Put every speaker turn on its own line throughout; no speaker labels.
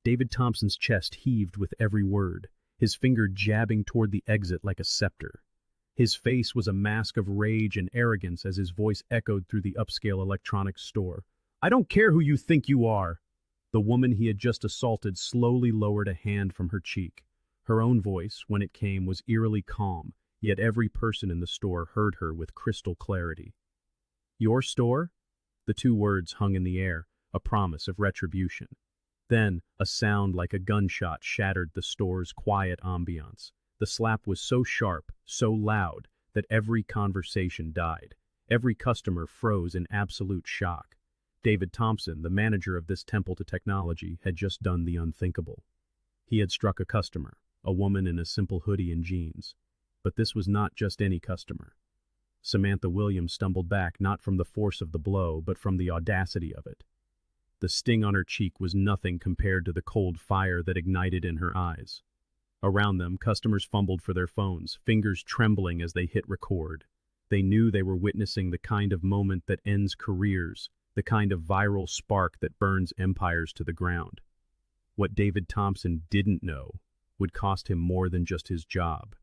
David Thompson's chest heaved with every word, his finger jabbing toward the exit like a scepter. His face was a mask of rage and arrogance as his voice echoed through the upscale electronics store. "I don't care who you think you are!" The woman he had just assaulted slowly lowered a hand from her cheek. Her own voice, when it came, was eerily calm, yet every person in the store heard her with crystal clarity. "Your store?" The two words hung in the air, a promise of retribution. Then, a sound like a gunshot shattered the store's quiet ambiance. The slap was so sharp, so loud, that every conversation died. Every customer froze in absolute shock. David Thompson, the manager of this temple to technology, had just done the unthinkable. He had struck a customer, a woman in a simple hoodie and jeans. But this was not just any customer. Samantha Williams stumbled back not from the force of the blow, but from the audacity of it. The sting on her cheek was nothing compared to the cold fire that ignited in her eyes. Around them, customers fumbled for their phones, fingers trembling as they hit record. They knew they were witnessing the kind of moment that ends careers, the kind of viral spark that burns empires to the ground. What David Thompson didn't know would cost him more than just his job.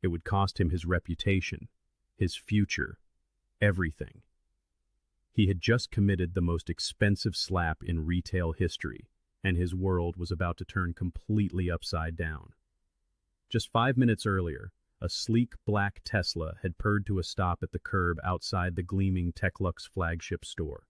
It would cost him his reputation, his future, everything. He had just committed the most expensive slap in retail history, and his world was about to turn completely upside down. Just 5 minutes earlier, a sleek black Tesla had purred to a stop at the curb outside the gleaming Techlux flagship store.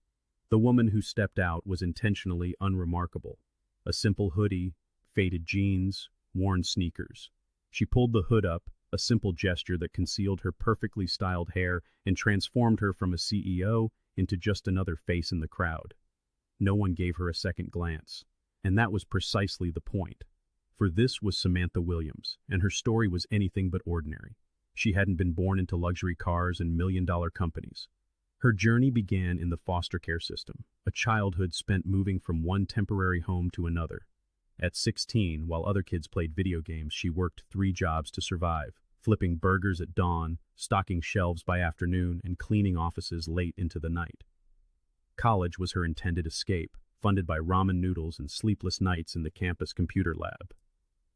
The woman who stepped out was intentionally unremarkable. A simple hoodie, faded jeans, worn sneakers. She pulled the hood up, a simple gesture that concealed her perfectly styled hair and transformed her from a CEO into just another face in the crowd. No one gave her a second glance, and that was precisely the point. For this was Samantha Williams, and her story was anything but ordinary. She hadn't been born into luxury cars and million-dollar companies. Her journey began in the foster care system, a childhood spent moving from one temporary home to another. At 16, while other kids played video games, she worked 3 jobs to survive, flipping burgers at dawn, stocking shelves by afternoon, and cleaning offices late into the night. College was her intended escape, funded by ramen noodles and sleepless nights in the campus computer lab.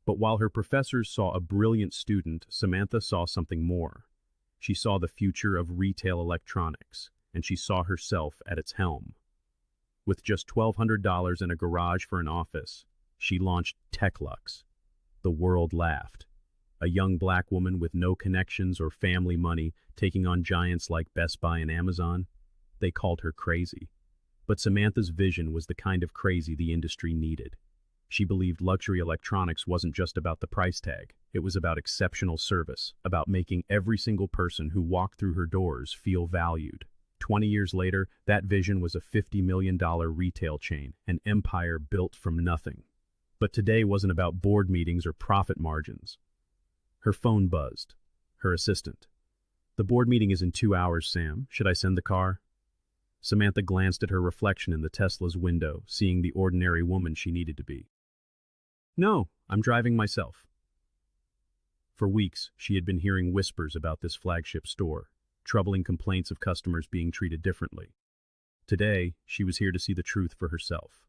But while her professors saw a brilliant student, Samantha saw something more. She saw the future of retail electronics, and she saw herself at its helm. With just $1,200 and a garage for an office, she launched Techlux. The world laughed. A young black woman with no connections or family money taking on giants like Best Buy and Amazon. They called her crazy. But Samantha's vision was the kind of crazy the industry needed. She believed luxury electronics wasn't just about the price tag. It was about exceptional service, about making every single person who walked through her doors feel valued. 20 years later, that vision was a $50 million retail chain, an empire built from nothing. But today wasn't about board meetings or profit margins. Her phone buzzed. Her assistant. "The board meeting is in 2 hours, Sam. Should I send the car?" Samantha glanced at her reflection in the Tesla's window, seeing the ordinary woman she needed to be. "No, I'm driving myself." For weeks, she had been hearing whispers about this flagship store, troubling complaints of customers being treated differently. Today, she was here to see the truth for herself.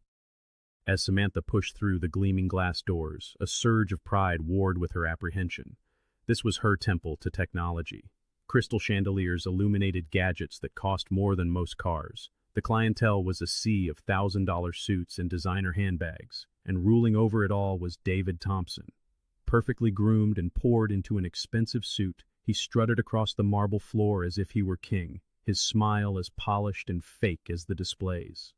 As Samantha pushed through the gleaming glass doors, a surge of pride warred with her apprehension. This was her temple to technology. Crystal chandeliers illuminated gadgets that cost more than most cars. The clientele was a sea of $1,000 suits and designer handbags, and ruling over it all was David Thompson. Perfectly groomed and poured into an expensive suit, he strutted across the marble floor as if he were king, his smile as polished and fake as the displays.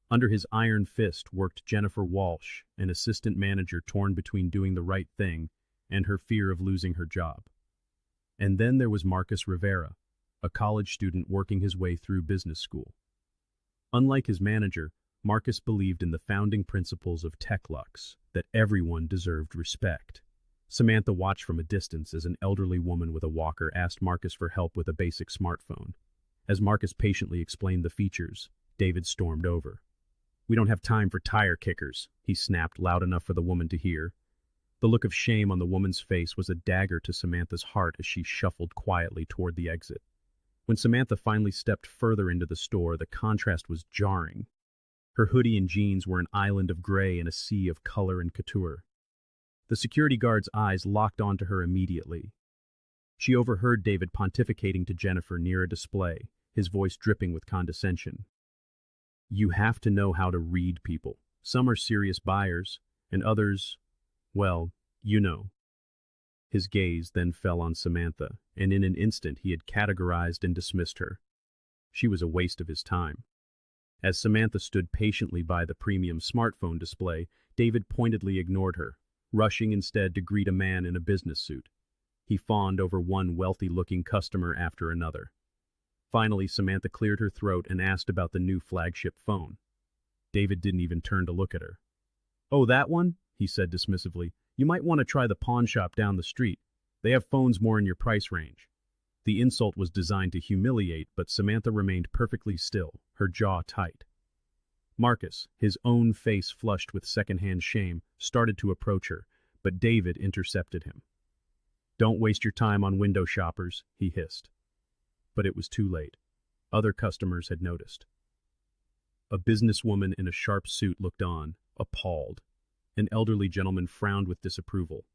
Under his iron fist worked Jennifer Walsh, an assistant manager torn between doing the right thing and her fear of losing her job. And then there was Marcus Rivera, a college student working his way through business school. Unlike his manager, Marcus believed in the founding principles of Techlux, that everyone deserved respect. Samantha watched from a distance as an elderly woman with a walker asked Marcus for help with a basic smartphone. As Marcus patiently explained the features, David stormed over. "We don't have time for tire kickers," he snapped loud enough for the woman to hear. The look of shame on the woman's face was a dagger to Samantha's heart as she shuffled quietly toward the exit. When Samantha finally stepped further into the store, the contrast was jarring. Her hoodie and jeans were an island of gray in a sea of color and couture. The security guard's eyes locked onto her immediately. She overheard David pontificating to Jennifer near a display, his voice dripping with condescension. "You have to know how to read people. Some are serious buyers, and others, well, you know." His gaze then fell on Samantha, and in an instant he had categorized and dismissed her. She was a waste of his time. As Samantha stood patiently by the premium smartphone display, David pointedly ignored her, rushing instead to greet a man in a business suit. He fawned over one wealthy-looking customer after another. Finally, Samantha cleared her throat and asked about the new flagship phone. David didn't even turn to look at her. "Oh, that one?" he said dismissively. "You might want to try the pawn shop down the street. They have phones more in your price range." The insult was designed to humiliate, but Samantha remained perfectly still, her jaw tight. Marcus, his own face flushed with secondhand shame, started to approach her, but David intercepted him. "Don't waste your time on window shoppers," he hissed. But it was too late. Other customers had noticed. A businesswoman in a sharp suit looked on, appalled. An elderly gentleman frowned with disapproval.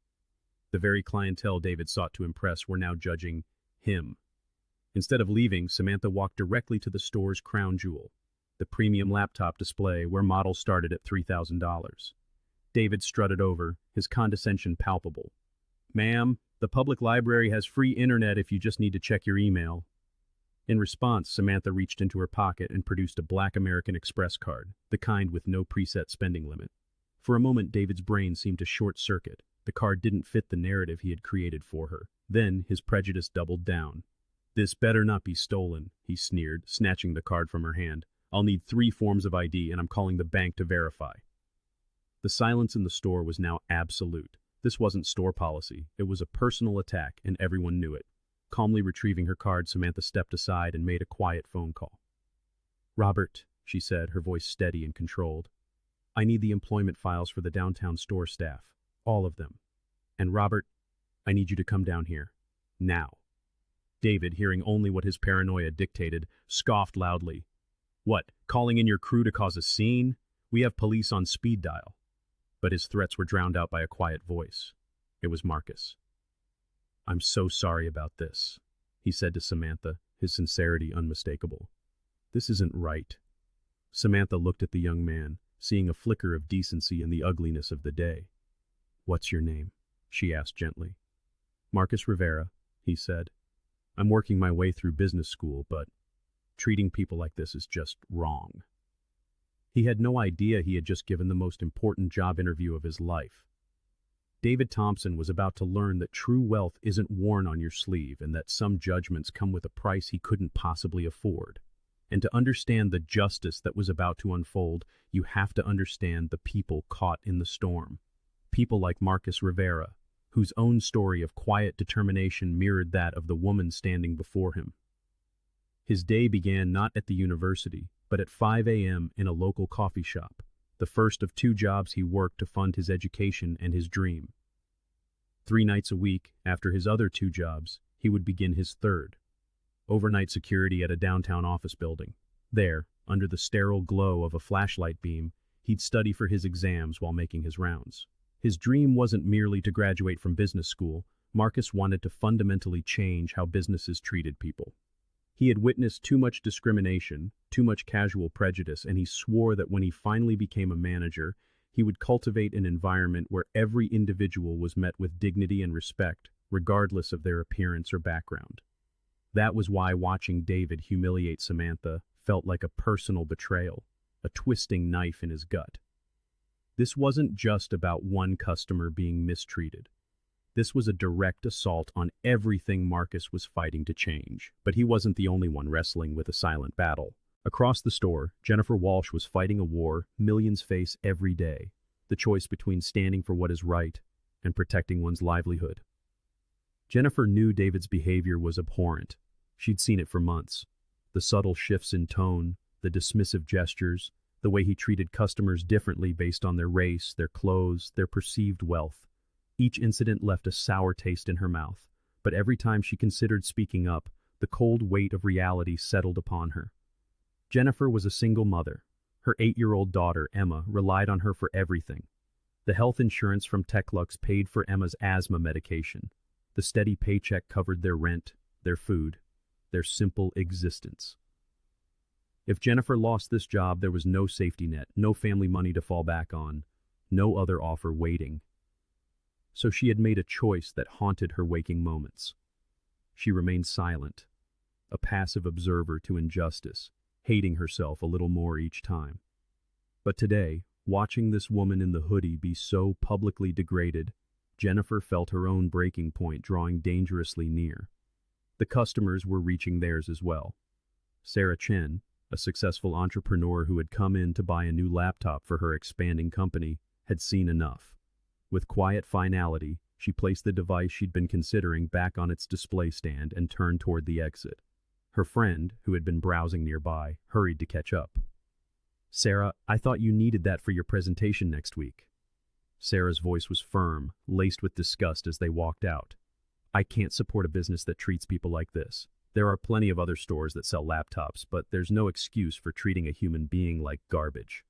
The very clientele David sought to impress were now judging him. Instead of leaving, Samantha walked directly to the store's crown jewel, the premium laptop display where models started at $3,000. David strutted over, his condescension palpable. "Ma'am, the public library has free internet if you just need to check your email." In response, Samantha reached into her pocket and produced a black American Express card, the kind with no preset spending limit. For a moment, David's brain seemed to short-circuit. The card didn't fit the narrative he had created for her. Then, his prejudice doubled down. "This better not be stolen," he sneered, snatching the card from her hand. "I'll need 3 forms of ID, and I'm calling the bank to verify." The silence in the store was now absolute. This wasn't store policy. It was a personal attack, and everyone knew it. Calmly retrieving her card, Samantha stepped aside and made a quiet phone call. "Robert," she said, her voice steady and controlled. "I need the employment files for the downtown store staff. All of them. And Robert, I need you to come down here. Now." David, hearing only what his paranoia dictated, scoffed loudly. "What, calling in your crew to cause a scene? We have police on speed dial." But his threats were drowned out by a quiet voice. It was Marcus. "I'm so sorry about this," he said to Samantha, his sincerity unmistakable. "This isn't right." Samantha looked at the young man, seeing a flicker of decency in the ugliness of the day. "What's your name?" she asked gently. "Marcus Rivera," he said. "I'm working my way through business school, but treating people like this is just wrong." He had no idea he had just given the most important job interview of his life. David Thompson was about to learn that true wealth isn't worn on your sleeve and that some judgments come with a price he couldn't possibly afford. And to understand the justice that was about to unfold, you have to understand the people caught in the storm. People like Marcus Rivera, whose own story of quiet determination mirrored that of the woman standing before him. His day began not at the university, but at 5 a.m. in a local coffee shop, the first of 2 jobs he worked to fund his education and his dream. 3 nights a week, after his other 2 jobs, he would begin his third. Overnight security at a downtown office building. There, under the sterile glow of a flashlight beam, he'd study for his exams while making his rounds. His dream wasn't merely to graduate from business school. Marcus wanted to fundamentally change how businesses treated people. He had witnessed too much discrimination, too much casual prejudice, and he swore that when he finally became a manager, he would cultivate an environment where every individual was met with dignity and respect, regardless of their appearance or background. That was why watching David humiliate Samantha felt like a personal betrayal, a twisting knife in his gut. This wasn't just about one customer being mistreated. This was a direct assault on everything Marcus was fighting to change. But he wasn't the only one wrestling with a silent battle. Across the store, Jennifer Walsh was fighting a war millions face every day, the choice between standing for what is right and protecting one's livelihood. Jennifer knew David's behavior was abhorrent. She'd seen it for months. The subtle shifts in tone, the dismissive gestures, the way he treated customers differently based on their race, their clothes, their perceived wealth. Each incident left a sour taste in her mouth, but every time she considered speaking up, the cold weight of reality settled upon her. Jennifer was a single mother. Her 8-year-old daughter, Emma, relied on her for everything. The health insurance from Techlux paid for Emma's asthma medication. The steady paycheck covered their rent, their food, their simple existence. If Jennifer lost this job, there was no safety net, no family money to fall back on, no other offer waiting. So she had made a choice that haunted her waking moments. She remained silent, a passive observer to injustice, hating herself a little more each time. But today, watching this woman in the hoodie be so publicly degraded, Jennifer felt her own breaking point drawing dangerously near. The customers were reaching theirs as well. Sarah Chen, a successful entrepreneur who had come in to buy a new laptop for her expanding company, had seen enough. With quiet finality, she placed the device she'd been considering back on its display stand and turned toward the exit. Her friend, who had been browsing nearby, hurried to catch up. "Sarah, I thought you needed that for your presentation next week." Sarah's voice was firm, laced with disgust as they walked out. "I can't support a business that treats people like this. There are plenty of other stores that sell laptops, but there's no excuse for treating a human being like garbage."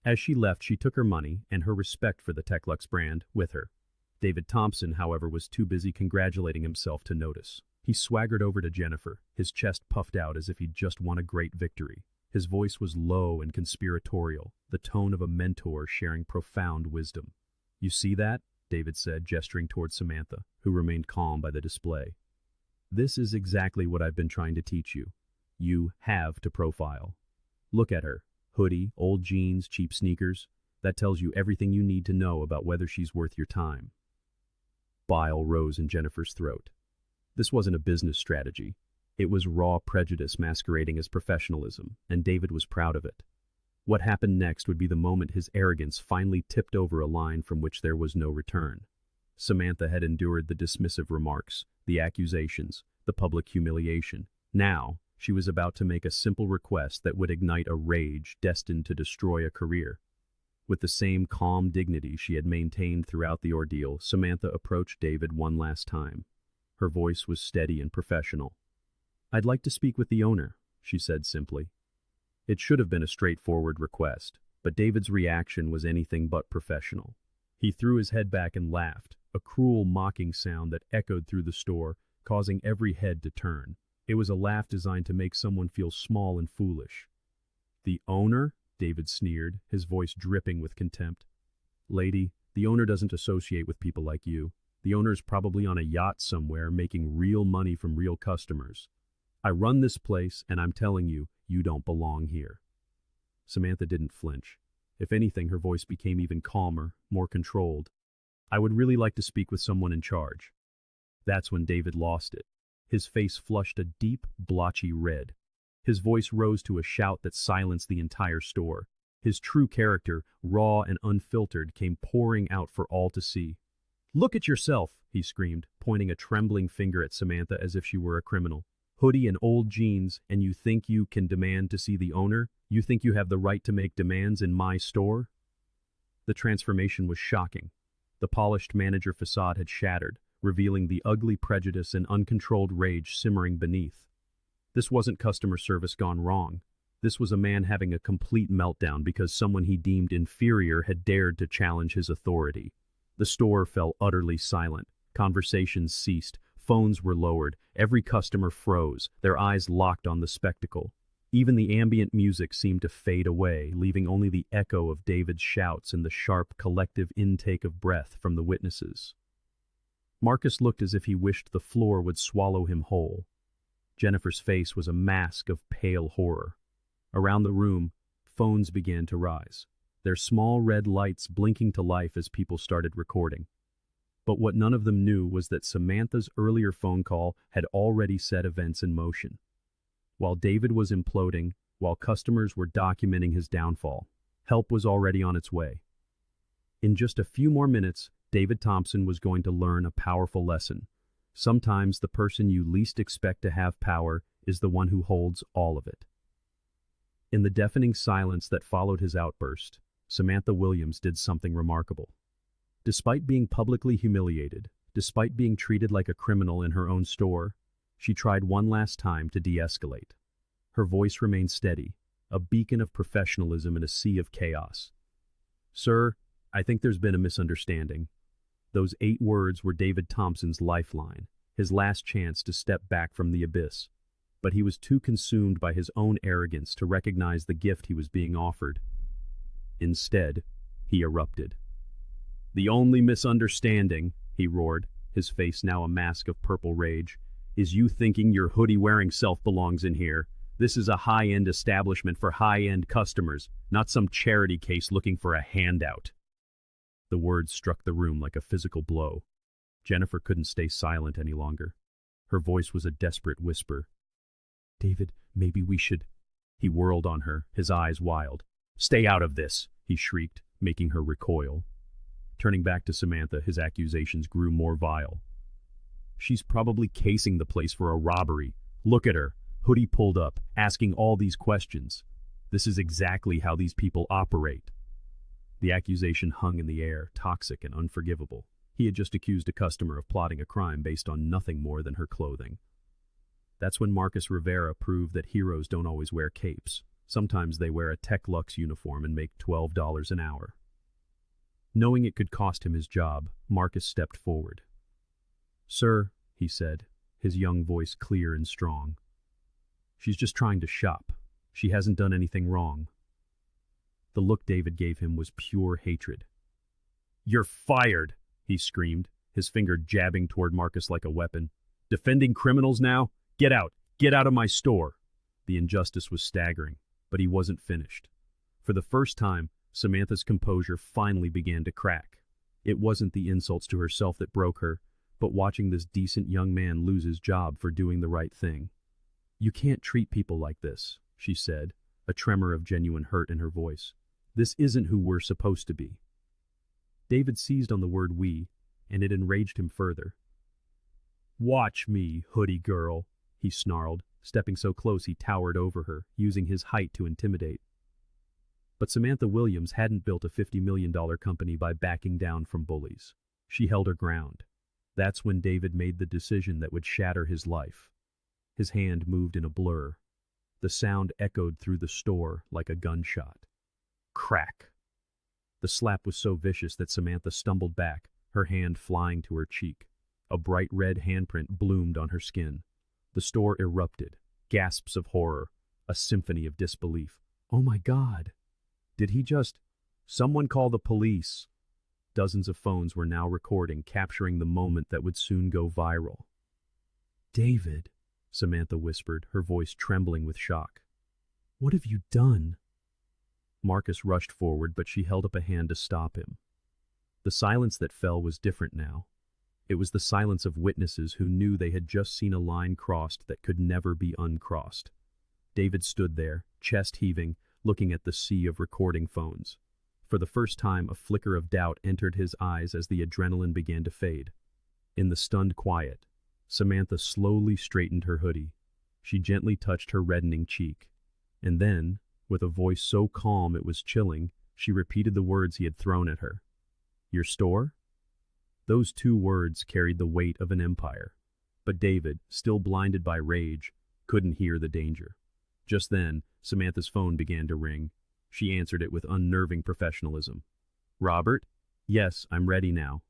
As she left, she took her money and her respect for the Techlux brand with her. David Thompson, however, was too busy congratulating himself to notice. He swaggered over to Jennifer, his chest puffed out as if he'd just won a great victory. His voice was low and conspiratorial, the tone of a mentor sharing profound wisdom. "You see that?" David said, gesturing toward Samantha, who remained calm by the display. "This is exactly what I've been trying to teach you. You have to profile. Look at her. Hoodie, old jeans, cheap sneakers. That tells you everything you need to know about whether she's worth your time." Bile rose in Jennifer's throat. This wasn't a business strategy. It was raw prejudice masquerading as professionalism, and David was proud of it. What happened next would be the moment his arrogance finally tipped over a line from which there was no return. Samantha had endured the dismissive remarks, the accusations, the public humiliation. Now, she was about to make a simple request that would ignite a rage destined to destroy a career. With the same calm dignity she had maintained throughout the ordeal, Samantha approached David one last time. Her voice was steady and professional. "I'd like to speak with the owner," she said simply. It should have been a straightforward request, but David's reaction was anything but professional. He threw his head back and laughed, a cruel, mocking sound that echoed through the store, causing every head to turn. It was a laugh designed to make someone feel small and foolish. "The owner?" David sneered, his voice dripping with contempt. "Lady, the owner doesn't associate with people like you. The owner's probably on a yacht somewhere making real money from real customers. I run this place, and I'm telling you, you don't belong here." Samantha didn't flinch. If anything, her voice became even calmer, more controlled. "I would really like to speak with someone in charge." That's when David lost it. His face flushed a deep, blotchy red. His voice rose to a shout that silenced the entire store. His true character, raw and unfiltered, came pouring out for all to see. "Look at yourself," he screamed, pointing a trembling finger at Samantha as if she were a criminal. "Hoodie and old jeans, and you think you can demand to see the owner? You think you have the right to make demands in my store?" The transformation was shocking. The polished manager facade had shattered, revealing the ugly prejudice and uncontrolled rage simmering beneath. This wasn't customer service gone wrong. This was a man having a complete meltdown because someone he deemed inferior had dared to challenge his authority. The store fell utterly silent. Conversations ceased. Phones were lowered. Every customer froze, their eyes locked on the spectacle. Even the ambient music seemed to fade away, leaving only the echo of David's shouts and the sharp, collective intake of breath from the witnesses. Marcus looked as if he wished the floor would swallow him whole. Jennifer's face was a mask of pale horror. Around the room, phones began to rise, their small red lights blinking to life as people started recording. But what none of them knew was that Samantha's earlier phone call had already set events in motion. While David was imploding, while customers were documenting his downfall, help was already on its way. In just a few more minutes, David Thompson was going to learn a powerful lesson. Sometimes the person you least expect to have power is the one who holds all of it. In the deafening silence that followed his outburst, Samantha Williams did something remarkable. Despite being publicly humiliated, despite being treated like a criminal in her own store, she tried one last time to de-escalate. Her voice remained steady, a beacon of professionalism in a sea of chaos. "Sir, I think there's been a misunderstanding." Those 8 words were David Thompson's lifeline, his last chance to step back from the abyss. But he was too consumed by his own arrogance to recognize the gift he was being offered. Instead, he erupted. "The only misunderstanding," he roared, his face now a mask of purple rage, "is you thinking your hoodie-wearing self belongs in here. This is a high-end establishment for high-end customers, not some charity case looking for a handout." The words struck the room like a physical blow. Jennifer couldn't stay silent any longer. Her voice was a desperate whisper. "David, maybe we should—" He whirled on her, his eyes wild. "Stay out of this," he shrieked, making her recoil. Turning back to Samantha, his accusations grew more vile. "She's probably casing the place for a robbery. Look at her, hoodie pulled up, asking all these questions. This is exactly how these people operate." The accusation hung in the air, toxic and unforgivable. He had just accused a customer of plotting a crime based on nothing more than her clothing. That's when Marcus Rivera proved that heroes don't always wear capes. Sometimes they wear a Tech Lux uniform and make $12 an hour. Knowing it could cost him his job, Marcus stepped forward. "Sir," he said, his young voice clear and strong, "she's just trying to shop. She hasn't done anything wrong." The look David gave him was pure hatred. "You're fired!" he screamed, his finger jabbing toward Marcus like a weapon. "Defending criminals now? Get out! Get out of my store!" The injustice was staggering, but he wasn't finished. For the first time, Samantha's composure finally began to crack. It wasn't the insults to herself that broke her, but watching this decent young man lose his job for doing the right thing. "You can't treat people like this," she said, a tremor of genuine hurt in her voice. "This isn't who we're supposed to be." David seized on the word "we," and it enraged him further. "Watch me, hoodie girl," he snarled, stepping so close he towered over her, using his height to intimidate. But Samantha Williams hadn't built a $50 million company by backing down from bullies. She held her ground. That's when David made the decision that would shatter his life. His hand moved in a blur. The sound echoed through the store like a gunshot. Crack! The slap was so vicious that Samantha stumbled back, her hand flying to her cheek. A bright red handprint bloomed on her skin. The store erupted. Gasps of horror. A symphony of disbelief. "Oh my God! Did he just— Someone call the police!" Dozens of phones were now recording, capturing the moment that would soon go viral. "David," Samantha whispered, her voice trembling with shock. "What have you done?" Marcus rushed forward, but she held up a hand to stop him. The silence that fell was different now. It was the silence of witnesses who knew they had just seen a line crossed that could never be uncrossed. David stood there, chest heaving, looking at the sea of recording phones. For the first time, a flicker of doubt entered his eyes as the adrenaline began to fade. In the stunned quiet, Samantha slowly straightened her hoodie. She gently touched her reddening cheek. And then, with a voice so calm it was chilling, she repeated the words he had thrown at her. "Your store?" Those 2 words carried the weight of an empire. But David, still blinded by rage, couldn't hear the danger. Just then, Samantha's phone began to ring. She answered it with unnerving professionalism. "Robert? Yes, I'm ready now."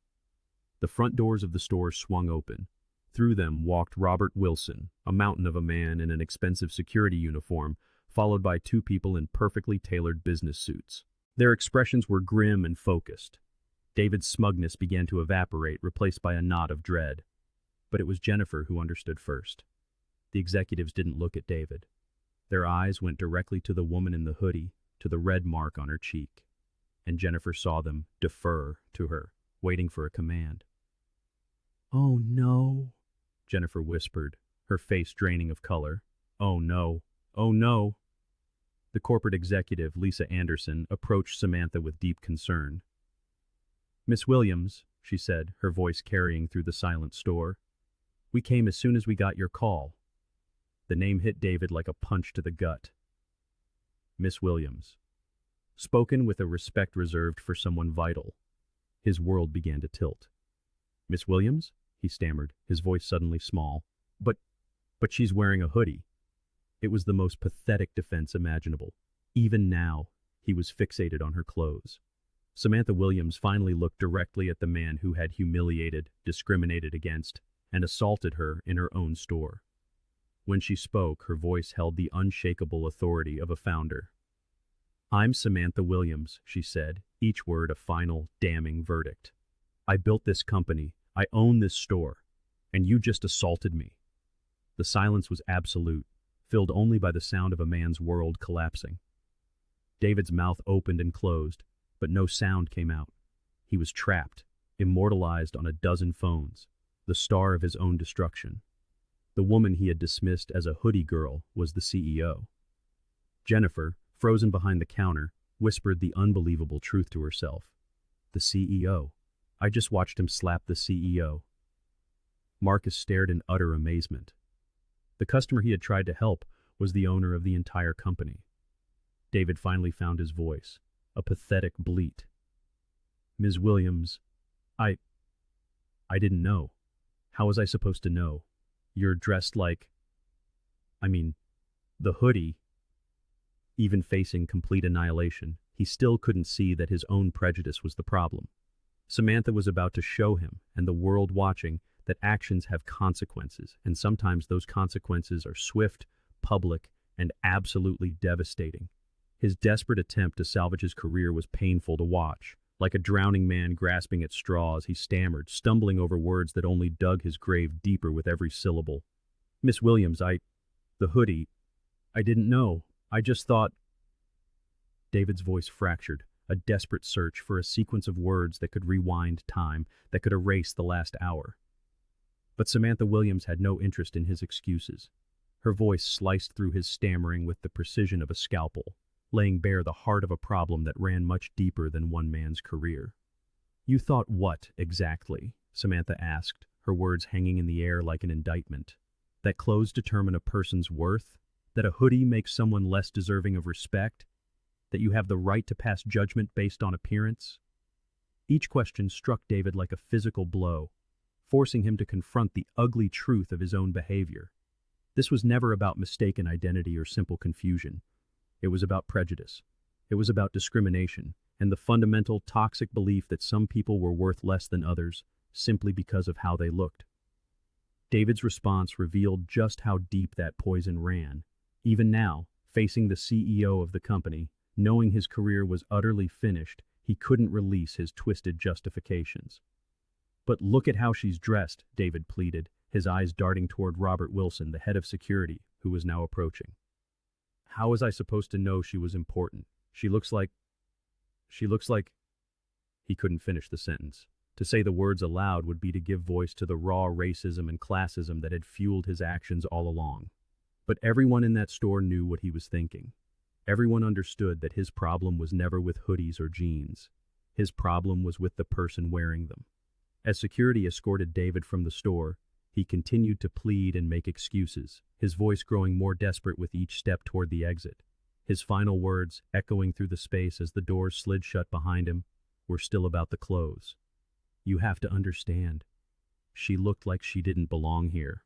The front doors of the store swung open. Through them walked Robert Wilson, a mountain of a man in an expensive security uniform, followed by 2 people in perfectly tailored business suits. Their expressions were grim and focused. David's smugness began to evaporate, replaced by a nod of dread. But it was Jennifer who understood first. The executives didn't look at David. Their eyes went directly to the woman in the hoodie, to the red mark on her cheek. And Jennifer saw them defer to her, waiting for a command. "Oh no," Jennifer whispered, her face draining of color. "Oh no. Oh no." The corporate executive, Lisa Anderson, approached Samantha with deep concern. "Miss Williams," she said, her voice carrying through the silent store, "we came as soon as we got your call." The name hit David like a punch to the gut. Miss Williams. Spoken with a respect reserved for someone vital. His world began to tilt. "Miss Williams?" he stammered, his voice suddenly small. But she's wearing a hoodie." It was the most pathetic defense imaginable. Even now, he was fixated on her clothes. Samantha Williams finally looked directly at the man who had humiliated, discriminated against, and assaulted her in her own store. When she spoke, her voice held the unshakable authority of a founder. "I'm Samantha Williams," she said, each word a final, damning verdict. "I built this company, I own this store, and you just assaulted me." The silence was absolute, filled only by the sound of a man's world collapsing. David's mouth opened and closed, but no sound came out. He was trapped, immortalized on a dozen phones, the star of his own destruction. The woman he had dismissed as a hoodie girl was the CEO. Jennifer, frozen behind the counter, whispered the unbelievable truth to herself. The CEO. I just watched him slap the CEO. Marcus stared in utter amazement. The customer he had tried to help was the owner of the entire company. David finally found his voice, a pathetic bleat. "Ms. Williams, I didn't know. How was I supposed to know? You're dressed like... the hoodie." Even facing complete annihilation, he still couldn't see that his own prejudice was the problem. Samantha was about to show him, and the world watching, that actions have consequences, and sometimes those consequences are swift, public, and absolutely devastating. His desperate attempt to salvage his career was painful to watch. Like a drowning man grasping at straws, he stammered, stumbling over words that only dug his grave deeper with every syllable. "Miss Williams, the hoodie, I didn't know. I just thought..." David's voice fractured, a desperate search for a sequence of words that could rewind time, that could erase the last hour. But Samantha Williams had no interest in his excuses. Her voice sliced through his stammering with the precision of a scalpel, laying bare the heart of a problem that ran much deeper than one man's career. "You thought what, exactly?" Samantha asked, her words hanging in the air like an indictment. "That clothes determine a person's worth? That a hoodie makes someone less deserving of respect? That you have the right to pass judgment based on appearance?" Each question struck David like a physical blow, forcing him to confront the ugly truth of his own behavior. This was never about mistaken identity or simple confusion. It was about prejudice. It was about discrimination, and the fundamental toxic belief that some people were worth less than others simply because of how they looked. David's response revealed just how deep that poison ran. Even now, facing the CEO of the company, knowing his career was utterly finished, he couldn't release his twisted justifications. "But look at how she's dressed," David pleaded, his eyes darting toward Robert Wilson, the head of security, who was now approaching. "How was I supposed to know she was important? She looks like... He couldn't finish the sentence. To say the words aloud would be to give voice to the raw racism and classism that had fueled his actions all along. But everyone in that store knew what he was thinking. Everyone understood that his problem was never with hoodies or jeans. His problem was with the person wearing them. As security escorted David from the store, he continued to plead and make excuses, his voice growing more desperate with each step toward the exit. His final words, echoing through the space as the doors slid shut behind him, were still about the clothes. "You have to understand. She looked like she didn't belong here."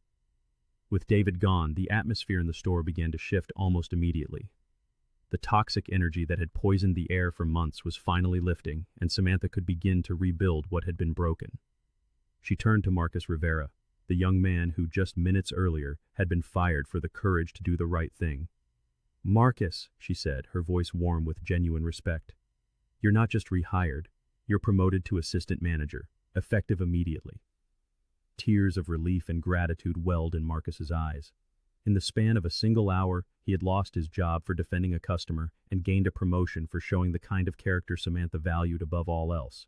With David gone, the atmosphere in the store began to shift almost immediately. The toxic energy that had poisoned the air for months was finally lifting, and Samantha could begin to rebuild what had been broken. She turned to Marcus Rivera, the young man who just minutes earlier had been fired for the courage to do the right thing. "Marcus," she said, her voice warm with genuine respect, "you're not just rehired, you're promoted to assistant manager, effective immediately." Tears of relief and gratitude welled in Marcus's eyes. In the span of a single hour, he had lost his job for defending a customer and gained a promotion for showing the kind of character Samantha valued above all else.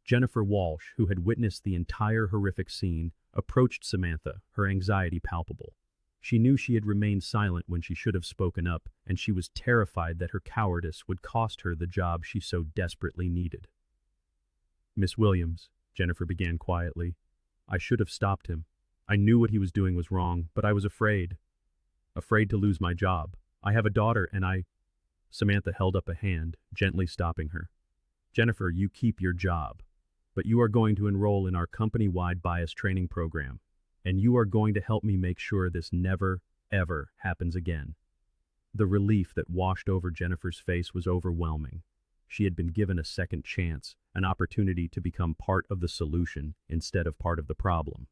Jennifer Walsh, who had witnessed the entire horrific scene, approached Samantha, her anxiety palpable. She knew she had remained silent when she should have spoken up, and she was terrified that her cowardice would cost her the job she so desperately needed. "Miss Williams," Jennifer began quietly, "I should have stopped him. I knew what he was doing was wrong, but I was afraid. Afraid to lose my job. I have a daughter and I..." Samantha held up a hand, gently stopping her. "Jennifer, you keep your job. But you are going to enroll in our company-wide bias training program, and you are going to help me make sure this never, ever happens again." The relief that washed over Jennifer's face was overwhelming. She had been given a second chance, an opportunity to become part of the solution instead of part of the problem.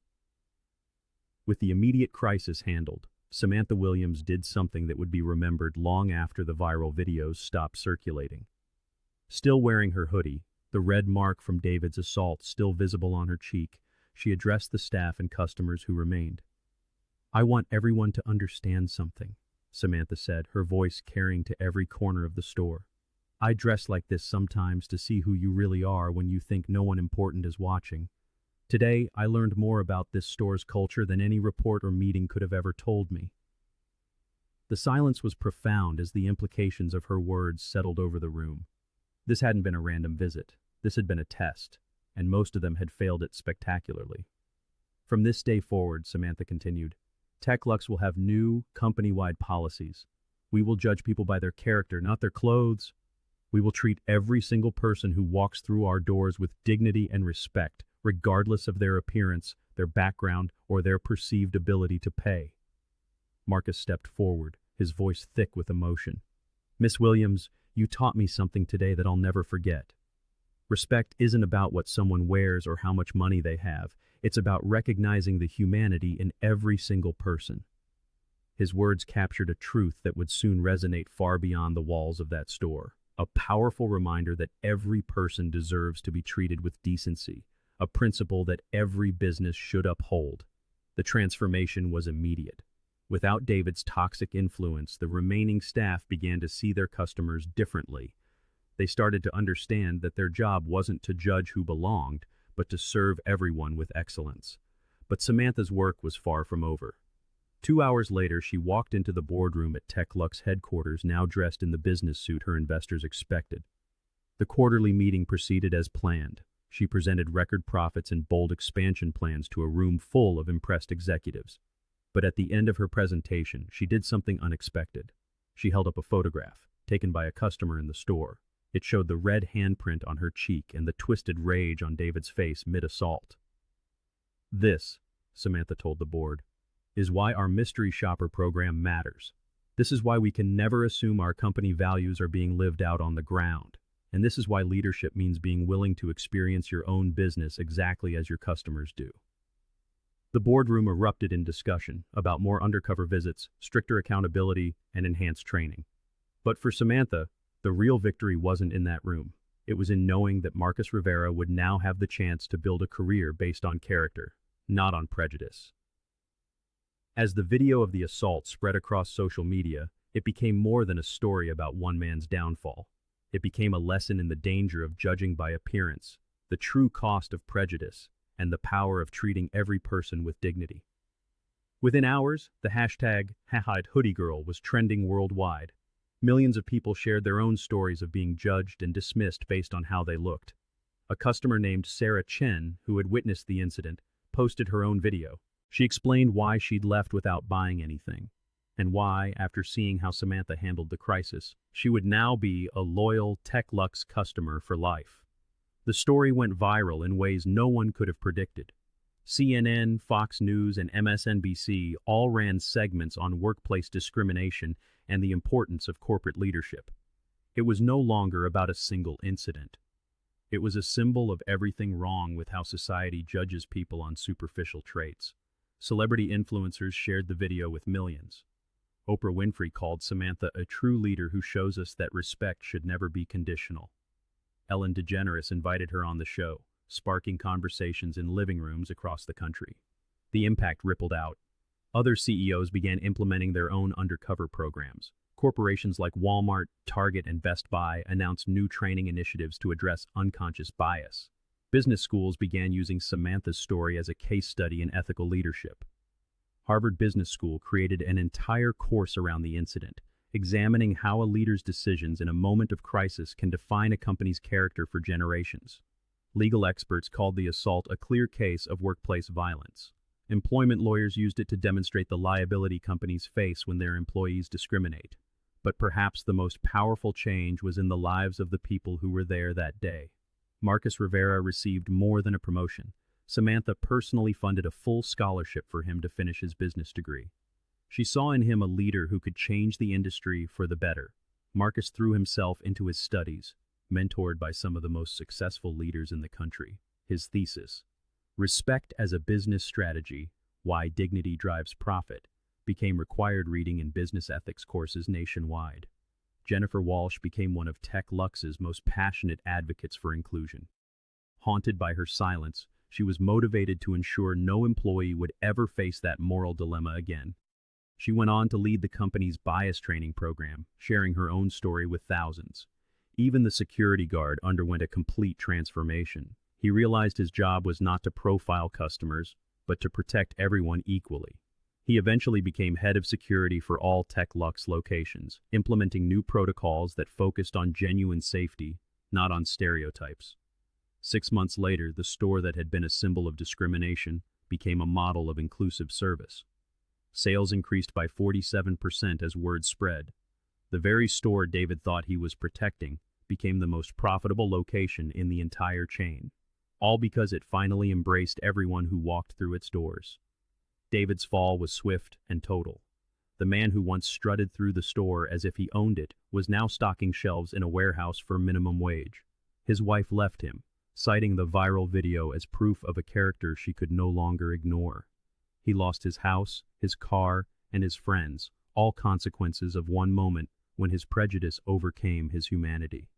With the immediate crisis handled, Samantha Williams did something that would be remembered long after the viral videos stopped circulating. Still wearing her hoodie, the red mark from David's assault still visible on her cheek, she addressed the staff and customers who remained. "I want everyone to understand something," Samantha said, her voice carrying to every corner of the store. "I dress like this sometimes to see who you really are when you think no one important is watching. Today, I learned more about this store's culture than any report or meeting could have ever told me." The silence was profound as the implications of her words settled over the room. This hadn't been a random visit. This had been a test, and most of them had failed it spectacularly. "From this day forward," Samantha continued, "TechLux will have new, company-wide policies. We will judge people by their character, not their clothes. We will treat every single person who walks through our doors with dignity and respect, regardless of their appearance, their background, or their perceived ability to pay." Marcus stepped forward, his voice thick with emotion. "Miss Williams, you taught me something today that I'll never forget. Respect isn't about what someone wears or how much money they have. It's about recognizing the humanity in every single person." His words captured a truth that would soon resonate far beyond the walls of that store. A powerful reminder that every person deserves to be treated with decency, a principle that every business should uphold. The transformation was immediate. Without David's toxic influence, the remaining staff began to see their customers differently. They started to understand that their job wasn't to judge who belonged, but to serve everyone with excellence. But Samantha's work was far from over. 2 hours later, she walked into the boardroom at TechLux headquarters, now dressed in the business suit her investors expected. The quarterly meeting proceeded as planned. She presented record profits and bold expansion plans to a room full of impressed executives. But at the end of her presentation, she did something unexpected. She held up a photograph, taken by a customer in the store. It showed the red handprint on her cheek and the twisted rage on David's face mid-assault. "This," Samantha told the board, "is why our mystery shopper program matters. This is why we can never assume our company values are being lived out on the ground. And this is why leadership means being willing to experience your own business exactly as your customers do." The boardroom erupted in discussion about more undercover visits, stricter accountability, and enhanced training. But for Samantha, the real victory wasn't in that room. It was in knowing that Marcus Rivera would now have the chance to build a career based on character, not on prejudice. As the video of the assault spread across social media, it became more than a story about one man's downfall. It became a lesson in the danger of judging by appearance, the true cost of prejudice, and the power of treating every person with dignity. Within hours, the hashtag #HoodieGirl was trending worldwide. Millions of people shared their own stories of being judged and dismissed based on how they looked. A customer named Sarah Chen, who had witnessed the incident, posted her own video. She explained why she'd left without buying anything, and why, after seeing how Samantha handled the crisis, she would now be a loyal TechLux customer for life. The story went viral in ways no one could have predicted. CNN, Fox News, and MSNBC all ran segments on workplace discrimination and the importance of corporate leadership. It was no longer about a single incident. It was a symbol of everything wrong with how society judges people on superficial traits. Celebrity influencers shared the video with millions. Oprah Winfrey called Samantha a true leader who shows us that respect should never be conditional. Ellen DeGeneres invited her on the show, sparking conversations in living rooms across the country. The impact rippled out. Other CEOs began implementing their own undercover programs. Corporations like Walmart, Target, and Best Buy announced new training initiatives to address unconscious bias. Business schools began using Samantha's story as a case study in ethical leadership. Harvard Business School created an entire course around the incident, examining how a leader's decisions in a moment of crisis can define a company's character for generations. Legal experts called the assault a clear case of workplace violence. Employment lawyers used it to demonstrate the liability companies face when their employees discriminate. But perhaps the most powerful change was in the lives of the people who were there that day. Marcus Rivera received more than a promotion. Samantha personally funded a full scholarship for him to finish his business degree. She saw in him a leader who could change the industry for the better. Marcus threw himself into his studies, mentored by some of the most successful leaders in the country. His thesis, Respect as a Business Strategy, Why Dignity Drives Profit, became required reading in business ethics courses nationwide. Jennifer Walsh became one of Tech Lux's most passionate advocates for inclusion. Haunted by her silence, she was motivated to ensure no employee would ever face that moral dilemma again. She went on to lead the company's bias training program, sharing her own story with thousands. Even the security guard underwent a complete transformation. He realized his job was not to profile customers, but to protect everyone equally. He eventually became head of security for all Tech Lux locations, implementing new protocols that focused on genuine safety, not on stereotypes. 6 months later, the store that had been a symbol of discrimination became a model of inclusive service. Sales increased by 47% as word spread. The very store David thought he was protecting became the most profitable location in the entire chain, all because it finally embraced everyone who walked through its doors. David's fall was swift and total. The man who once strutted through the store as if he owned it was now stocking shelves in a warehouse for minimum wage. His wife left him, citing the viral video as proof of a character she could no longer ignore. He lost his house, his car, and his friends, all consequences of one moment when his prejudice overcame his humanity.